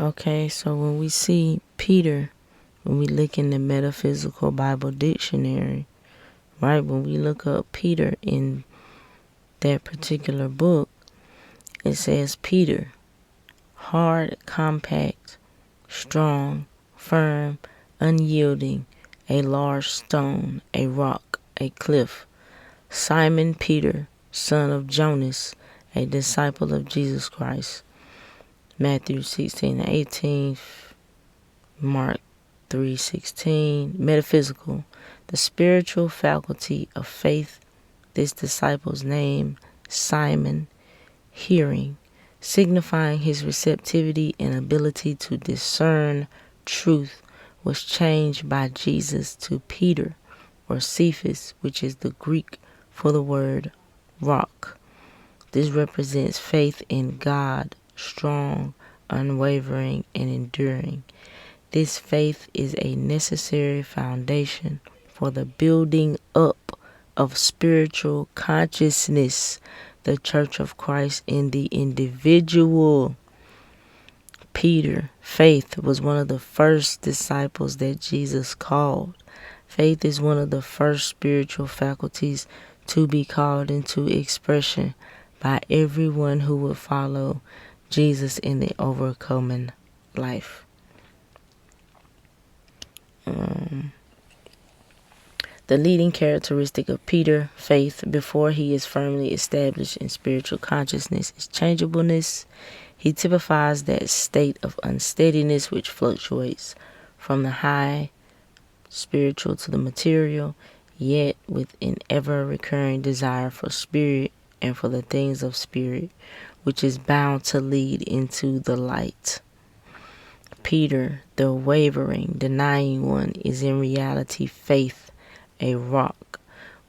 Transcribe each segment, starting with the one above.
Okay, so when we see Peter, when we look in the Metaphysical Bible Dictionary, right, when we look up Peter in that particular book, it says Peter, hard, compact, strong, firm, unyielding, a large stone, a rock, a cliff. Simon Peter, son of Jonas, a disciple of Jesus Christ. Matthew 16:18, Mark 3:16. Metaphysical, the spiritual faculty of faith. This disciple's name, Simon, hearing, signifying his receptivity and ability to discern truth, was changed by Jesus to Peter, or Cephas, which is the Greek for the word rock. This represents faith in God, strong, unwavering, and enduring. This faith is a necessary foundation for the building up of spiritual consciousness, the Church of Christ in the individual. Peter, faith, was one of the first disciples that Jesus called. Faith is one of the first spiritual faculties to be called into expression by everyone who will follow Jesus in the overcoming life. The leading characteristic of Peter, faith, before he is firmly established in spiritual consciousness, is changeableness. He typifies that state of unsteadiness which fluctuates from the high spiritual to the material, yet with an ever-recurring desire for spirit and for the things of spirit, which is bound to lead into the light. Peter, the wavering, denying one, is in reality faith, a rock.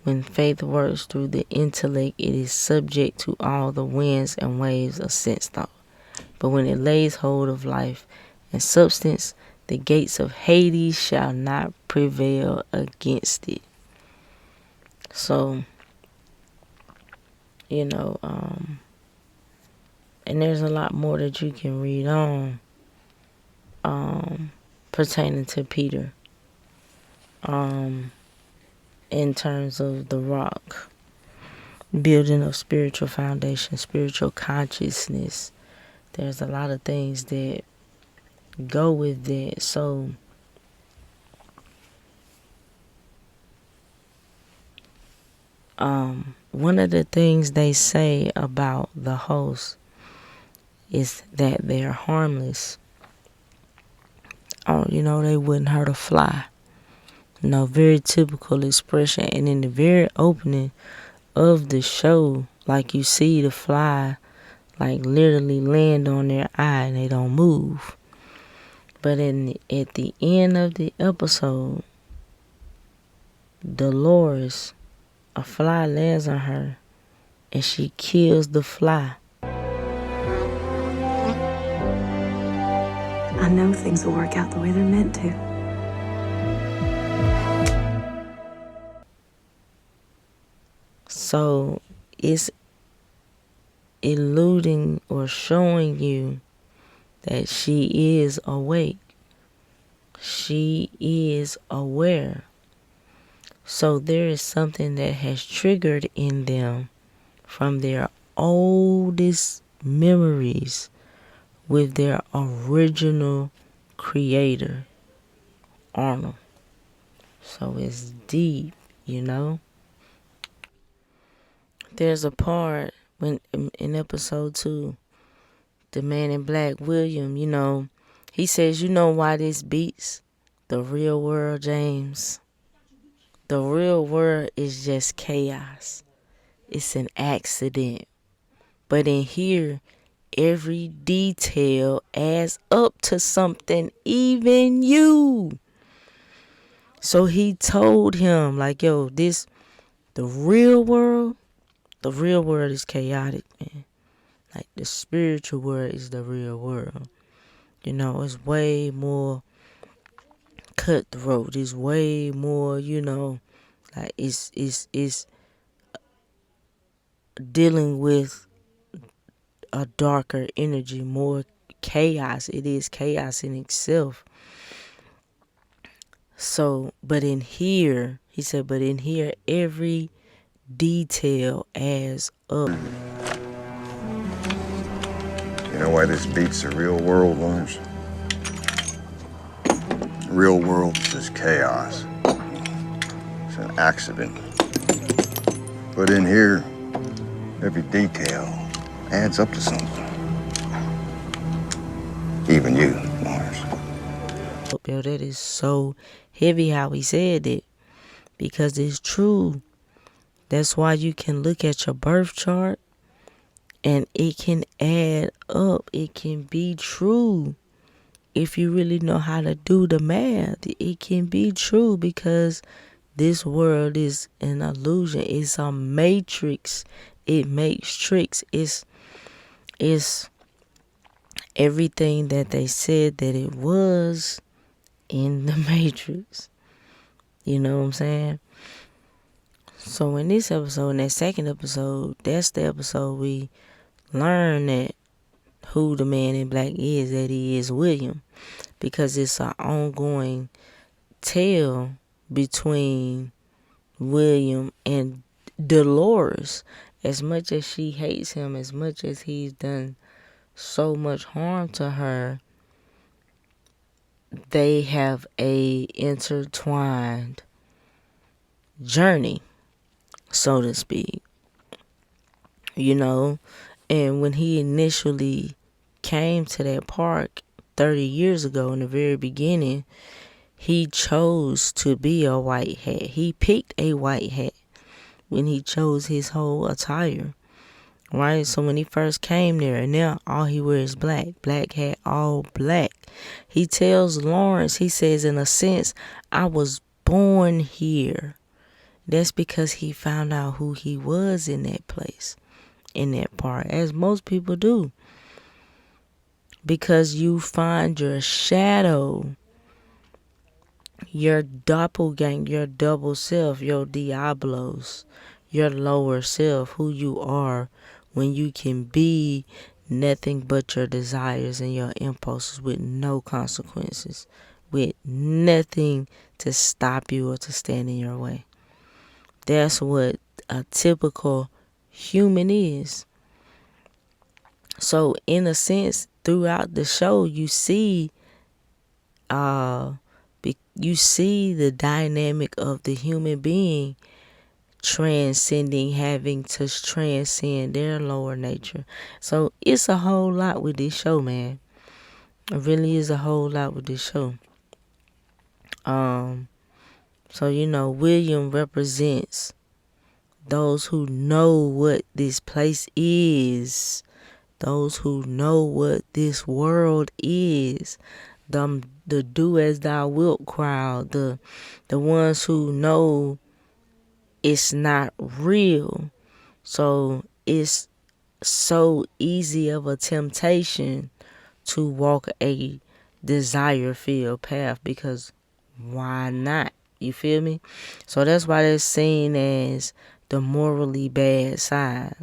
When faith works through the intellect, it is subject to all the winds and waves of sense thought. But when it lays hold of life and substance, the gates of Hades shall not prevail against it. So, and there's a lot more that you can read on pertaining to Peter in terms of the rock, building of spiritual foundation, spiritual consciousness. There's a lot of things that go with that. So one of the things they say about the host is that they're harmless. They wouldn't hurt a fly. Very typical expression. And in the very opening of the show, like, you see the fly like literally land on their eye and they don't move. But at the end of the episode, Dolores, a fly lands on her and she kills the fly. I know things will work out the way they're meant to. So it's eluding or showing you that she is awake. She is aware. So there is something that has triggered in them from their oldest memories with their original creator, Arnold. So it's deep, There's a part when in episode 2, the man in black, William, he says, you know why this beats the real world, James? The real world is just chaos. It's an accident. But in here, every detail adds up to something, even you. So he told him, like, yo, the real world is chaotic, man. Like, the spiritual world is the real world. It's way more cutthroat. It's way more, like, it's dealing with a darker energy, more chaos. It is chaos in itself. So, but in here, he said, but in here, every detail adds up. You know why this beats the real world, Lawrence? The real world is just chaos. It's an accident. But in here, every detail adds up to something. Even you, Lawrence. Yo, that is so heavy how he said it, because it's true. That's why you can look at your birth chart and it can add up. It can be true. If you really know how to do the math, it can be true, because this world is an illusion. It's a matrix. It makes tricks. It's everything that they said that it was in the matrix. You know what I'm saying? So in this episode, in that second episode, that's the episode we learn that who the man in black is, that he is William. Because it's an ongoing tale between William and Dolores. As much as she hates him, as much as he's done so much harm to her, they have a intertwined journey, so to speak. You know, and when he initially came to that park 30 years ago in the very beginning, he chose to be a white hat. He picked a white hat when he chose his whole attire, right? So when he first came there, and now all he wears is black hat, all black. He tells Lawrence, he says, in a sense, I was born here. That's because he found out who he was in that place, in that part, as most people do. Because you find your shadow, your doppelganger, your double self, your diablos, your lower self, who you are when you can be nothing but your desires and your impulses with no consequences, with nothing to stop you or to stand in your way. That's what a typical human is. So in a sense, throughout the show, you see the dynamic of the human being transcending, having to transcend their lower nature. So it's a whole lot with this show, man. It really is a whole lot with this show. So William represents those who know what this place is, those who know what this world is, the do as thou wilt crowd, the ones who know it's not real. So it's so easy of a temptation to walk a desire-filled path, because why not? You feel me? So that's why they're seen as the morally bad side.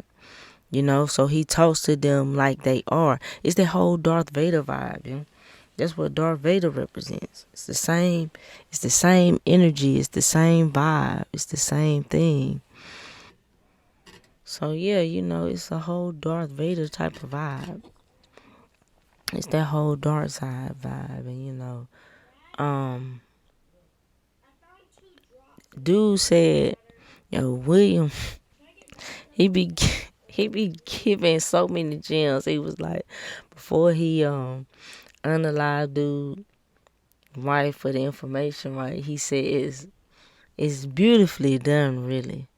So he talks to them like they are. It's the whole Darth Vader vibe, That's what Darth Vader represents. It's the same energy, it's the same vibe, it's the same thing. So yeah, it's a whole Darth Vader type of vibe. It's that whole dark side vibe, and dude said, William, he be giving so many gems. He was like, before he unalive dude, right, for the information, right, he said it's beautifully done, really,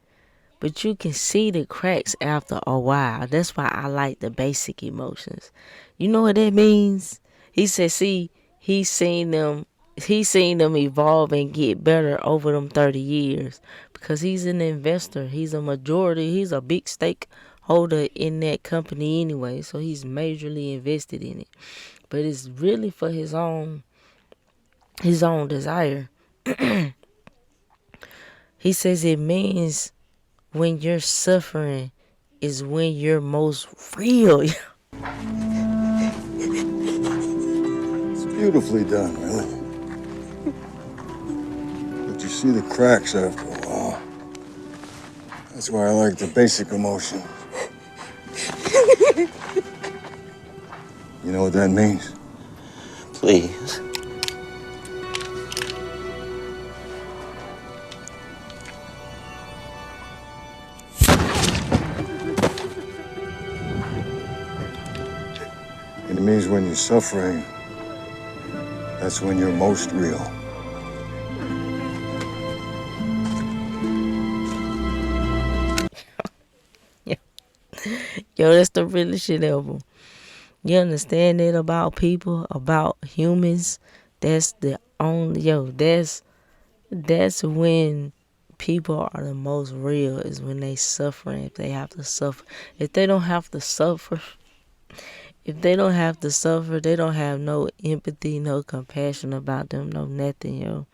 but you can see the cracks after a while. That's why I like the basic emotions. You know what that means? He said, see, he's seen them evolve and get better over them 30 years, because he's an investor. He's a big stakeholder in that company anyway, so he's majorly invested in it. But it's really for his own desire. He says it means when you're suffering is when you're most real. Beautifully done, really. But you see the cracks after a while. That's why I like the basic emotion. You know what that means? Please. It means when you're suffering, that's when you're most real. Yo, that's the realest shit ever. You understand it about people, about humans. That's the only that's when people are the most real, is when they suffering. If they have to suffer. If they don't have to suffer, they don't have no empathy, no compassion about them, no nothing, yo.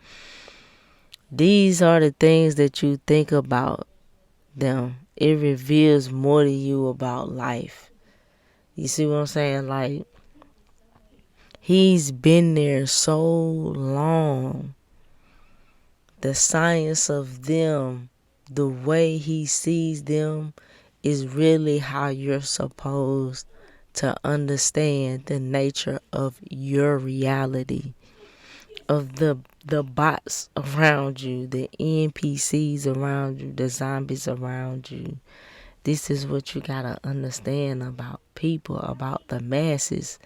These are the things that you think about them. It reveals more to you about life. You see what I'm saying? Like, he's been there so long. The science of them, the way he sees them, is really how you're supposed to understand the nature of your reality, of the bots around you, the NPCs around you, the zombies around you. This is what you gotta understand about people, about the masses,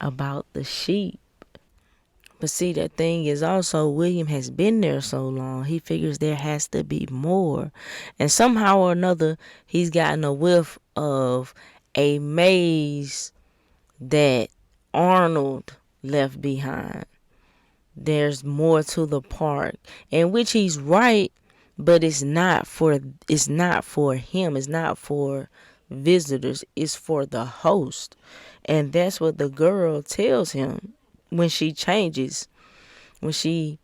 about the sheep. But see, the thing is also, William has been there so long, he figures there has to be more. And somehow or another, he's gotten a whiff of a maze that Arnold left behind. There's more to the park, in which he's right, but it's not for him, it's not for visitors, it's for the host. And that's what the girl tells him when she changes, when she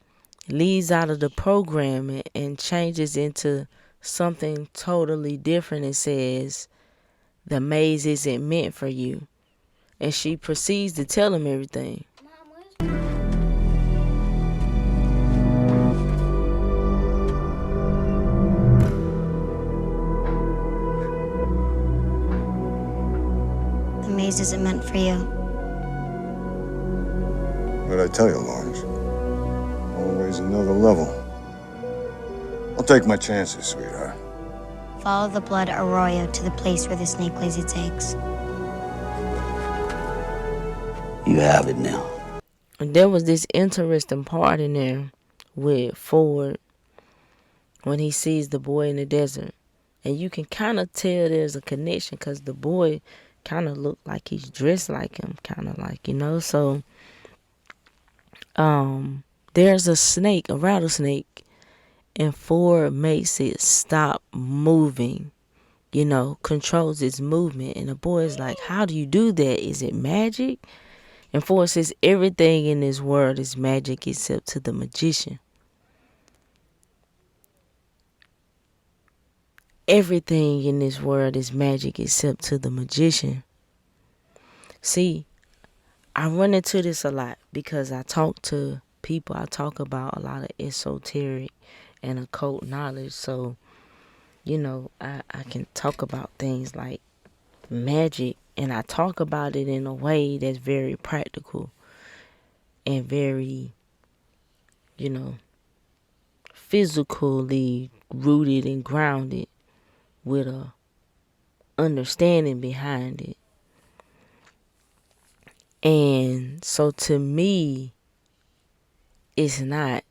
leaves out of the program and changes into something totally different and says, the maze isn't meant for you. And she proceeds to tell him everything. The maze isn't meant for you. What'd I tell you, Lawrence? Always another level. I'll take my chances, sweetheart. Follow the blood arroyo to the place where the snake lays its eggs. You have it now. And there was this interesting part in there with Ford when he sees the boy in the desert. And you can kind of tell there's a connection because the boy kind of looked like he's dressed like him, kind of like, you know. So there's a snake, a rattlesnake, and Ford makes it stop moving, you know, controls its movement. And the boy is like, how do you do that? Is it magic? And Ford says, everything in this world is magic except to the magician. Everything in this world is magic except to the magician. See, I run into this a lot because I talk to people. I talk about a lot of esoteric and occult knowledge. So, you know, I can talk about things like magic, and I talk about it in a way that's very practical and very, you know, physically rooted and grounded with a understanding behind it. And so to me, it's not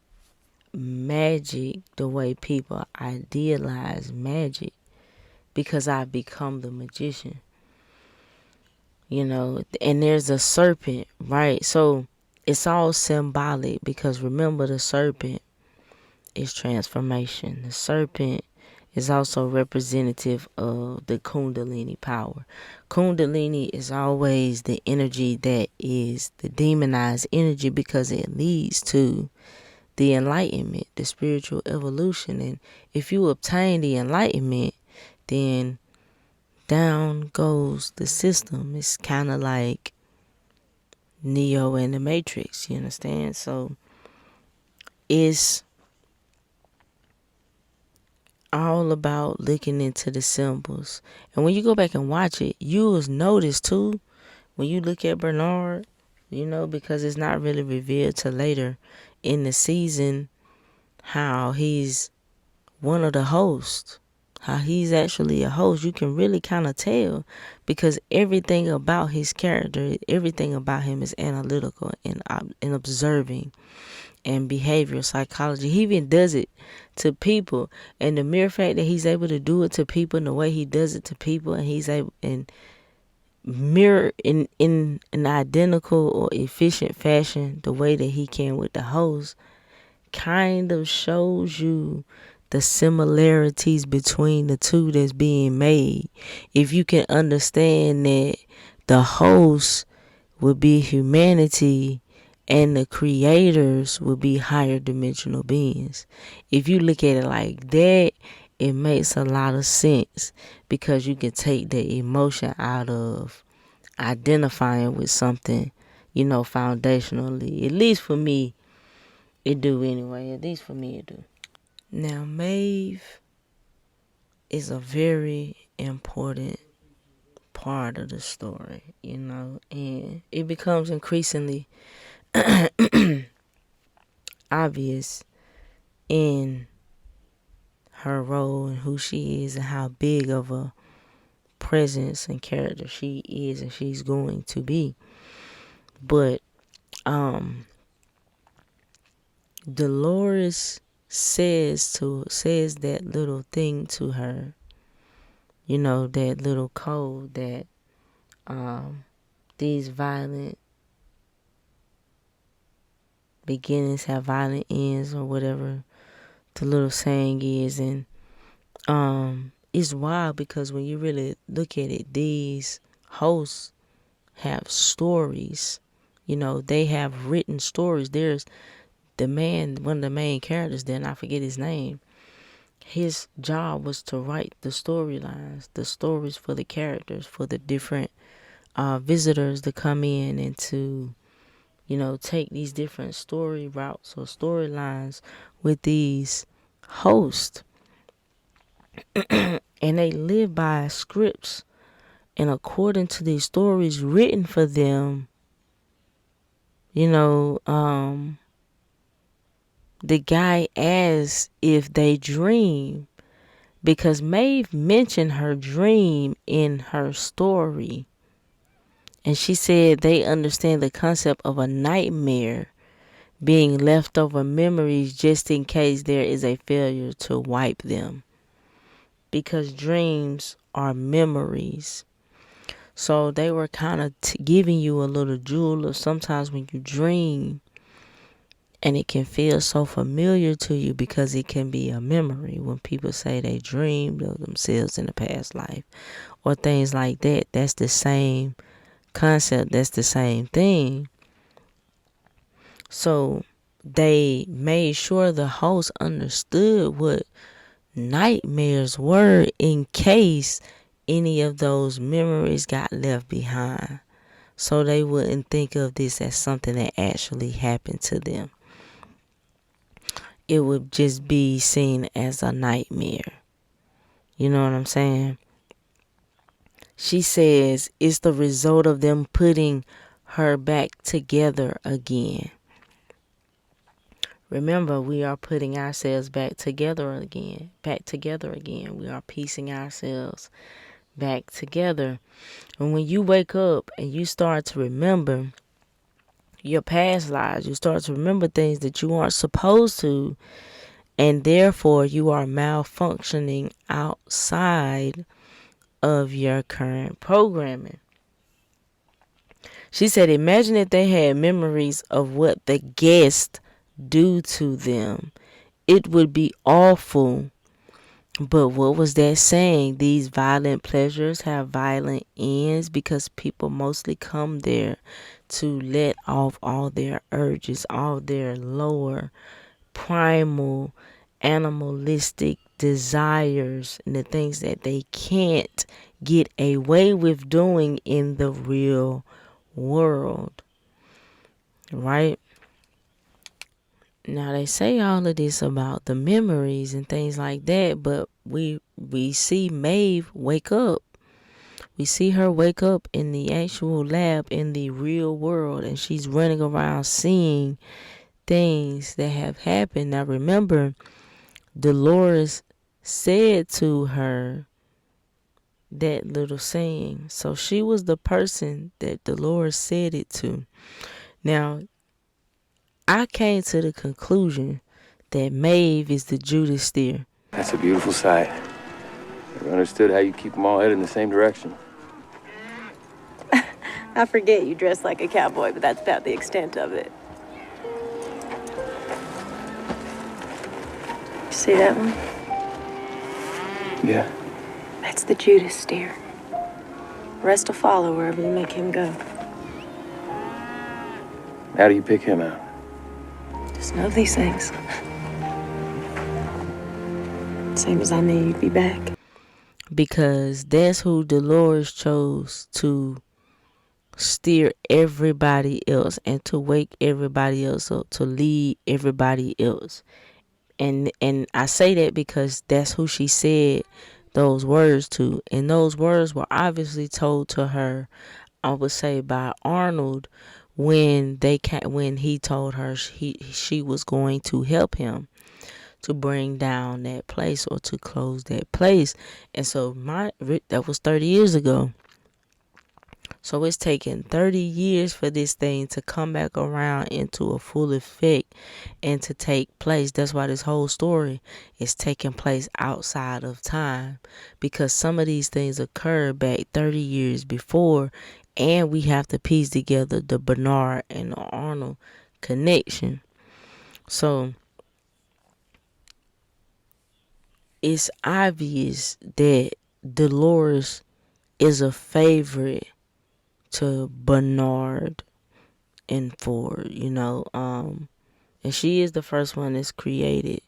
magic the way people idealize magic, because I've become the magician. You know, and there's a serpent, right? So it's all symbolic, because remember, the serpent is transformation. The serpent is also representative of the Kundalini power. Kundalini is always the energy that is the demonized energy, because it leads to the enlightenment, the spiritual evolution. And if you obtain the enlightenment, then down goes the system. It's kind of like, Neo in the Matrix, you understand? So it's all about looking into the symbols. And when you go back and watch it, you will notice too, when you look at Bernard, because it's not really revealed till later in the season, how he's one of the hosts, how he's actually a host. You can really kind of tell, because everything about his character, everything about him is analytical and observing and behavioral psychology. He even does it to people, and the mere fact that he's able to do it to people and the way he does it to people, and he's able and mirror in an identical or efficient fashion the way that he can with the host, kind of shows you the similarities between the two that's being made. If you can understand that the host would be humanity and the creators would be higher dimensional beings. If you look at it like that, it makes a lot of sense, because you can take the emotion out of identifying with something, foundationally. At least for me, it do anyway. At least for me, it do. Now, Maeve is a very important part of the story, and it becomes increasingly obvious in her role and who she is and how big of a presence and character she is and she's going to be. But Dolores says that little thing to her, that little code that these violent beginnings have violent ends, or whatever the little saying is. And it's wild, because when you really look at it, these hosts have stories. They have written stories. There's one of the main characters there, and I forget his name. His job was to write the storylines, the stories for the characters, for the different visitors to come in, and to take these different story routes or storylines with these hosts. And they live by scripts, and according to these stories written for them, the guy asks if they dream, because Maeve mentioned her dream in her story. And she said they understand the concept of a nightmare being leftover memories just in case there is a failure to wipe them. Because dreams are memories. So they were kind of giving you a little jewel of sometimes when you dream, and it can feel so familiar to you because it can be a memory. When people say they dreamed of themselves in a past life or things like that, that's the same concept. That's the same thing. So they made sure the host understood what nightmares were in case any of those memories got left behind, so they wouldn't think of this as something that actually happened to them. It would just be seen as a nightmare. You know what I'm saying? She says it's the result of them putting her back together again. Remember, we are putting ourselves back together again. We are piecing ourselves back together. And when you wake up and you start to remember your past lives, you start to remember things that you aren't supposed to, and therefore you are malfunctioning outside of your current programming. She said, imagine if they had memories of what the guest do to them. It would be awful. But what was that saying? These violent pleasures have violent ends, because people mostly come there to let off all their urges, all their lower, primal, animalistic desires, and the things that they can't get away with doing in the real world. right? Now they say all of this about the memories and things like that, but we see Maeve wake up. We see her wake up in the actual lab in the real world, and she's running around seeing things that have happened. Now remember, Dolores said to her that little saying. So she was the person that Dolores said it to. Now, I came to the conclusion that Maeve is the Judas steer. That's a beautiful sight. Never understood how you keep them all headed in the same direction. I forget you dress like a cowboy, but that's about the extent of it. See that one? Yeah. That's the Judas steer. The rest will follow wherever you make him go. How do you pick him out? Just know these things. Same as I knew you'd be back. Because that's who Dolores chose to steer everybody else and to wake everybody else up, to lead everybody else. And I say that because that's who she said those words to. And those words were obviously told to her, I would say, by Arnold when he told her she was going to help him to bring down that place or to close that place. And so that was 30 years ago. So it's taken 30 years for this thing to come back around into a full effect and to take place. That's why this whole story is taking place outside of time, because some of these things occurred back 30 years before, and we have to piece together the Bernard and the Arnold connection. So it's obvious that Dolores is a favorite to Bernard and Ford, and she is the first one that's created.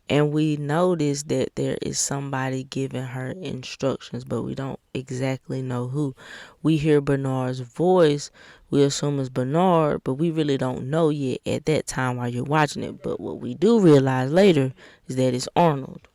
And we notice that there is somebody giving her instructions, but we don't exactly know who. We hear Bernard's voice, we assume it's Bernard, but we really don't know yet at that time while you're watching it. But what we do realize later is that it's Arnold.